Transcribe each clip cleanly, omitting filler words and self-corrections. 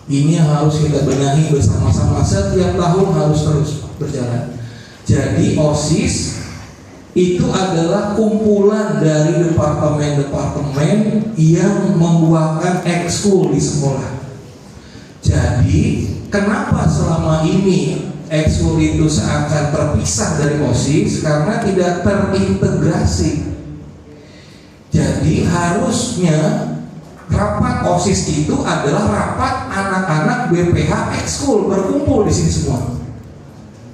Ini yang harus kita benahi bersama-sama, setiap tahun harus terus berjalan. Jadi OSIS itu adalah kumpulan dari departemen-departemen yang membuahkan ekskul di sekolah. Jadi kenapa selama ini ekskul itu seakan terpisah dari OSIS? Karena tidak terintegrasi. Jadi harusnya rapat OSIS itu adalah rapat anak-anak BPH ekskul berkumpul di sini semua.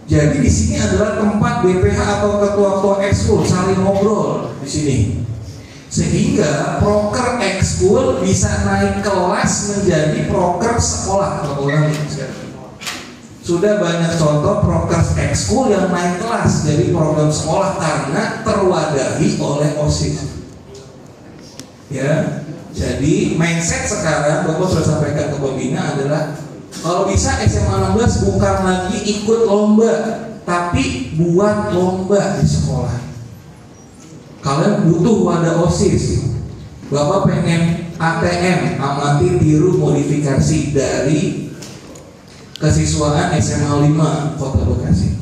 Jadi di sini adalah tempat BPH atau ketua-ketua ekskul saling ngobrol di sini. Sehingga proker ekskul bisa naik kelas menjadi proker sekolah. Sudah banyak contoh proker ekskul yang naik kelas jadi program sekolah karena terwadahi oleh OSIS. Ya. Jadi mindset sekarang Bapak sudah sampaikan ke pembina adalah kalau bisa SMA 16 bukan lagi ikut lomba, tapi buat lomba di sekolah. Kalian butuh wadah OSIS. Bapak pengen ATM, amati tiru modifikasi dari kesiswaan SMA 5 Kota Bekasi.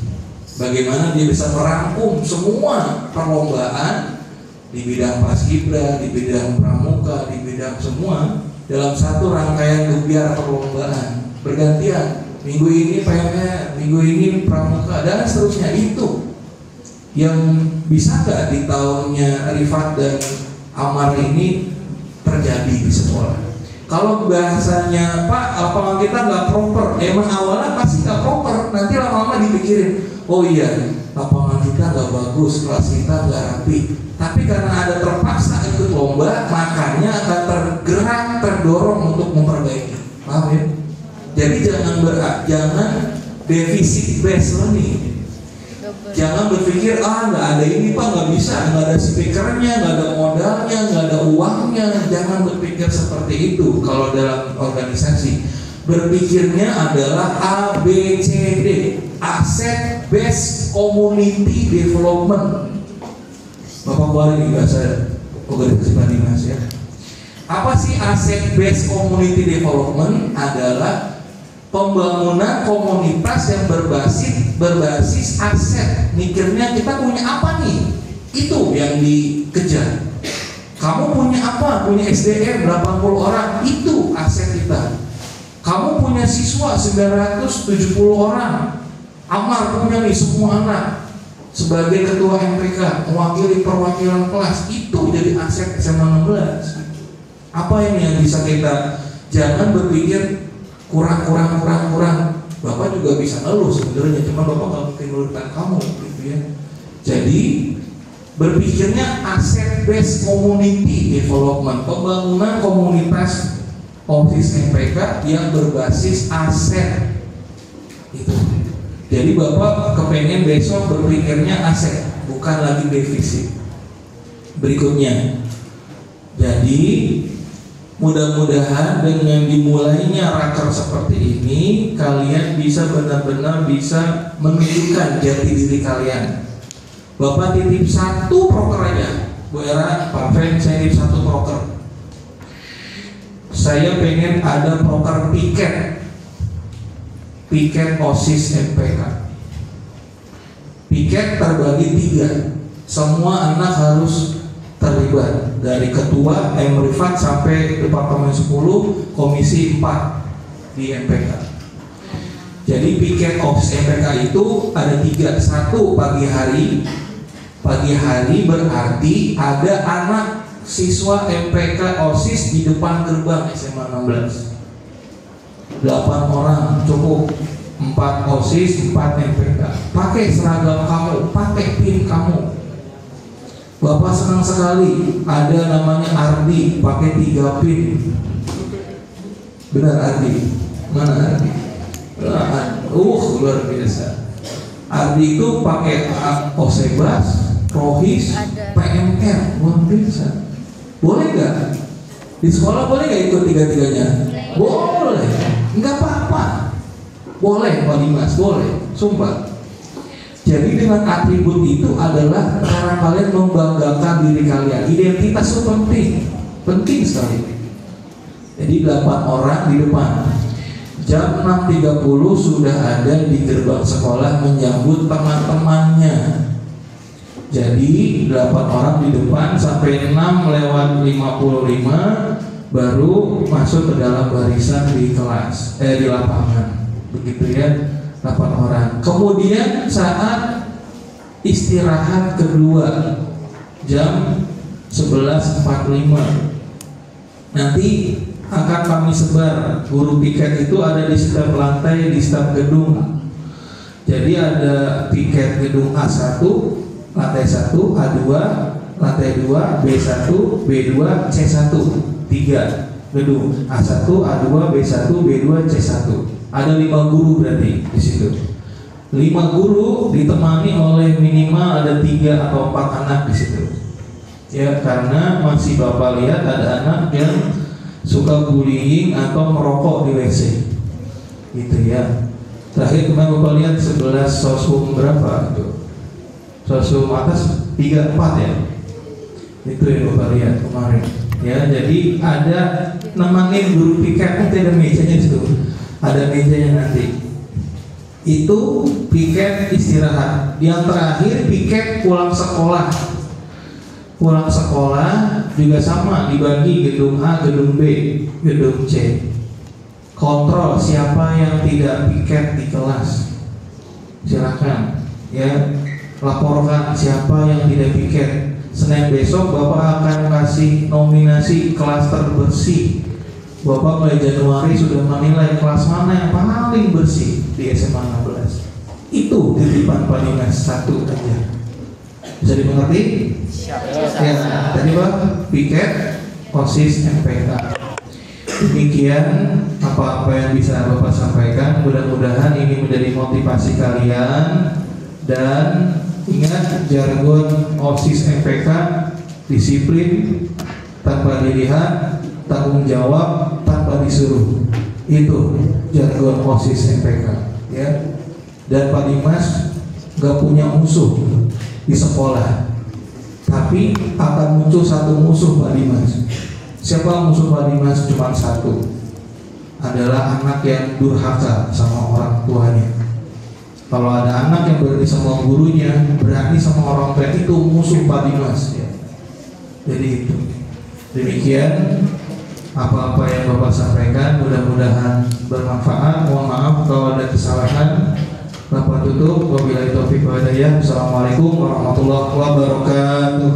Bagaimana dia bisa merangkum semua perlombaan di bidang paskibra, di bidang pramuka, di bidang semua dalam satu rangkaian gebiar perlombaan bergantian. Minggu ini PMR, minggu ini pramuka dan seterusnya. Itu yang bisa nggak di tahunnya Rifat dan Amar ini terjadi di sekolah. Kalau bahasanya Pak, lapangan kita nggak proper, emang awalnya pasti nggak proper, nanti lama-lama dipikirin, oh iya lapangan kita nggak bagus, kelas kita nggak rapi. Tapi karena ada terpaksa ikut lomba, makanya akan tergerak, terdorong untuk memperbaiki. Paham ya? Jadi jangan defisit based learning. Jangan berpikir nggak ada ini Pak, nggak bisa, nggak ada speakernya, nggak ada modalnya, nggak ada uangnya. Jangan berpikir seperti itu. Kalau dalam organisasi, berpikirnya adalah ABCD, Asset Based Community Development. Bapak keluarin di bahasa organisasi Banimas ya. Apa sih Asset Based Community Development? Adalah pembangunan komunitas yang berbasis aset. Mikirnya kita punya apa nih? Itu yang dikejar. Kamu punya apa? Punya SDM 80 orang, itu aset kita. Kamu punya siswa 970 orang. Amar punya nih semua anak. Sebagai ketua MPK, mewakili perwakilan kelas, itu jadi aset SMA 16. Apa yang bisa kita, jangan berpikir kurang. Bapak juga bisa ngeluh sebenarnya, cuma Bapak nggak mungkin ngeluhkan kamu, gitu ya. Jadi berpikirnya asset based community development, pembangunan komunitas OSIS MPK yang berbasis aset itu. Jadi Bapak kepengen besok berpikirnya aset, bukan lagi defisit. Berikutnya, jadi mudah-mudahan dengan dimulainya raker seperti ini, kalian bisa benar-benar bisa menunjukkan jati diri kalian. Bapak titip satu proker aja, Bu Era, Pak Fen, saya titip satu proker. Saya pengen ada proker piket OSIS MPK. Piket terbagi 3. Semua anak harus terlibat, dari ketua Rifat sampai Departemen 10, Komisi 4 di MPK. Jadi piket OSIS MPK itu ada 3. Satu, pagi hari. Pagi hari berarti ada anak siswa MPK OSIS di depan gerbang SMA 16. 8 orang cukup, 4 OSIS, 4 MPK. Pakai seragam kamu, pakai pin kamu. Bapak senang sekali ada namanya Ardi, pakai 3 pin. Benar Ardi? Mana Ardi? Luar biasa. Ardi itu pakai Osebas, Rohis, PMR, luar biasa. Boleh nggak? Di sekolah boleh nggak ikut 3-3-nya? Boleh, nggak apa-apa. Boleh Pak Dimas, boleh, sumpah. Jadi dengan atribut itu adalah cara kalian membanggakan diri kalian. Identitas itu penting sekali. Jadi 8 orang di depan. Jam 6.30 sudah ada di gerbang sekolah menyambut teman-temannya. Jadi 8 orang di depan sampai 6:55 baru masuk ke dalam barisan di kelas, di lapangan. Begitu ya, 8 orang. Kemudian saat istirahat kedua jam 11.45 nanti akan kami sebar. Guru piket itu ada di setiap lantai, di setiap gedung. Jadi ada piket gedung A1, lantai 1, A2, lantai 2, B1, B2, C1, 3 gedung, A1, A2, B1, B2, C1. Ada 5 guru berarti di situ. 5 guru ditemani oleh minimal ada 3 atau 4 anak di situ. Ya, karena masih Bapak lihat ada anak yang suka bullying atau merokok di WC. Gitu ya. Terakhir kemarin Bapak lihat 11 sosum berapa itu? Sosum atas 3, 4 ya. Itu yang Bapak lihat kemarin. Ya, jadi ada nemenin guru piket, nanti ada mejanya di situ. Ada mejanya nanti. Itu piket istirahat. Yang terakhir piket pulang sekolah. Pulang sekolah juga sama, dibagi gedung A, gedung B, gedung C. Kontrol siapa yang tidak piket di kelas. Silakan ya, laporkan siapa yang tidak piket. Senin besok Bapak akan kasih nominasi kelas terbersih. Bapak mulai Januari sudah menilai kelas mana yang paling bersih di SMA 16. Itu titipan Pak Dinas, 1 aja. Bisa dimengerti? Ya, tadi Pak, piket, OSIS, MPK. Demikian apa-apa yang bisa Bapak sampaikan. Mudah-mudahan ini menjadi motivasi kalian. Dan ingat, jargon OSIS MPK, disiplin tanpa dilihat, tanggung jawab tanpa disuruh. Itu jargon OSIS MPK ya. Dan Pak Dimas gak punya musuh di sekolah, tapi akan muncul satu musuh Pak Dimas. Siapa musuh Pak Dimas? Cuma satu, adalah anak yang durhaka sama orang tuanya. Kalau ada anak yang berani sama gurunya, berani sama orang tua, itu musuh Pak Dimas ya. Jadi itu. Demikian apa-apa yang Bapak sampaikan, mudah-mudahan bermanfaat. Mohon maaf kalau ada kesalahan. Bapak tutup. Wabillahi taufiq wal hidayah. Assalamualaikum warahmatullahi wabarakatuh.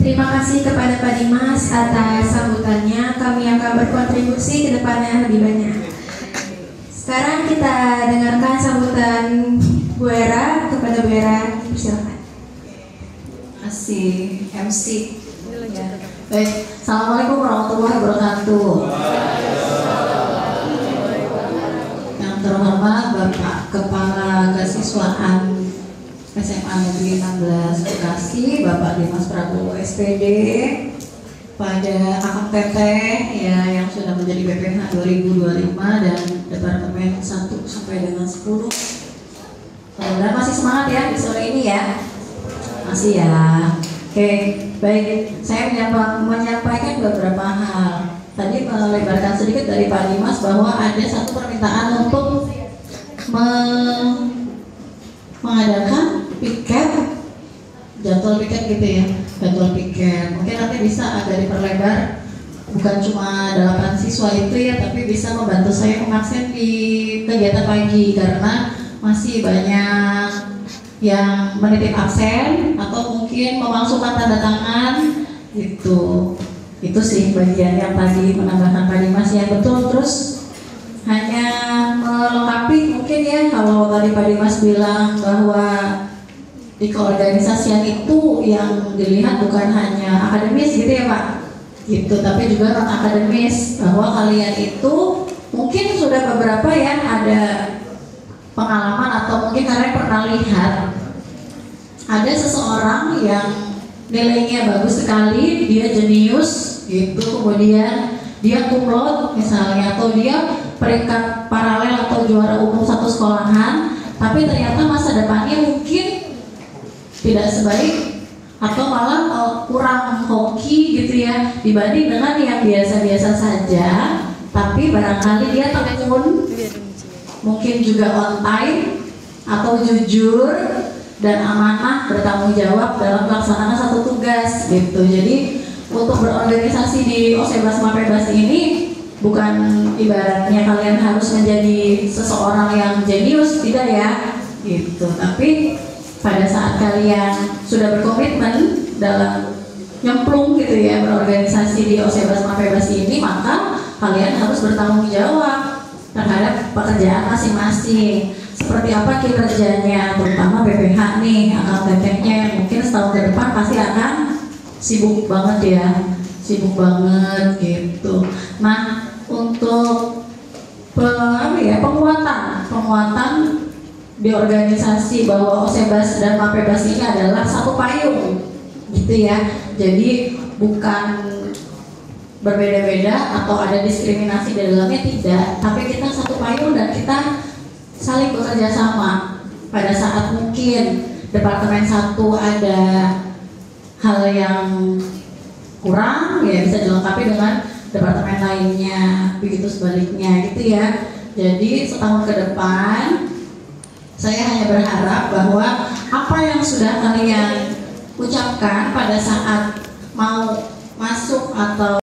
Terima kasih kepada Pak Dimas atas sambutannya. Kami akan berkontribusi ke depannya lebih banyak. Sekarang kita dengarkan sambutan Bu Era. Kepada Bu Era, silakan. Terima kasih MC. Ya. Baik, Assalamualaikum warahmatullahi wabarakatuh. Yang terhormat Bapak Kepala Kesiswaan SMA Negeri 16 Bekasi, Bapak Dimas Prabowo SPD, pada Akang Teteh ya, yang sudah menjadi BPH 2025 dan Departemen 1 sampai dengan 10. Mudah-mudahan masih semangat ya di sore ini ya. Masih ya. Oke, baik. Saya menyampaikan beberapa hal. Tadi melebarkan sedikit dari Pak Dimas bahwa ada satu permintaan untuk mengadakan piket, jadwal piket gitu ya, jadwal piket. Mungkin nanti bisa agak diperlebar, bukan cuma 8 siswa itu ya, tapi bisa membantu saya mengakses di kegiatan pagi karena masih banyak yang menitip absen atau mungkin memasukkan tanda tangan gitu. Itu sih bagian yang tadi menambahkan Pak Dimas ya, betul. Terus hanya melengkapi mungkin ya, kalau tadi Pak Dimas bilang bahwa di keorganisasian itu yang dilihat bukan hanya akademis gitu ya Pak, gitu, tapi juga non akademis, bahwa kalian itu mungkin sudah beberapa yang ada pengalaman atau mungkin kalian pernah lihat ada seseorang yang nilainya bagus sekali, dia jenius gitu, kemudian dia cum laude misalnya, atau dia peringkat paralel atau juara umum satu sekolahan, tapi ternyata masa depannya mungkin tidak sebaik atau malah kurang hoki gitu ya dibanding dengan yang biasa-biasa saja, tapi barangkali dia tekun, mungkin juga on time atau jujur dan amanah bertanggung jawab dalam melaksanakan satu tugas gitu. Jadi untuk berorganisasi di Osebas Mapebas ini bukan ibaratnya kalian harus menjadi seseorang yang jenius, tidak ya gitu, tapi pada saat kalian sudah berkomitmen dalam nyemplung gitu ya berorganisasi di Osebas Mapebas ini, maka kalian harus bertanggung jawab terhadap pekerjaan masing-masing. Seperti apa kinerjanya, terutama BPH nih, akal tetehnya mungkin setahun ke depan pasti akan sibuk banget ya, sibuk banget gitu. Nah, untuk penguatan di organisasi bahwa Osebas dan Mapebas ini adalah satu payung gitu ya. Jadi bukan berbeda-beda atau ada diskriminasi di dalamnya, tidak, tapi kita satu payung dan kita saling bekerja sama. Pada saat mungkin departemen satu ada hal yang kurang, ya bisa dilengkapi dengan departemen lainnya, begitu sebaliknya gitu ya. Jadi setahun ke depan saya hanya berharap bahwa apa yang sudah kalian ucapkan pada saat mau masuk atau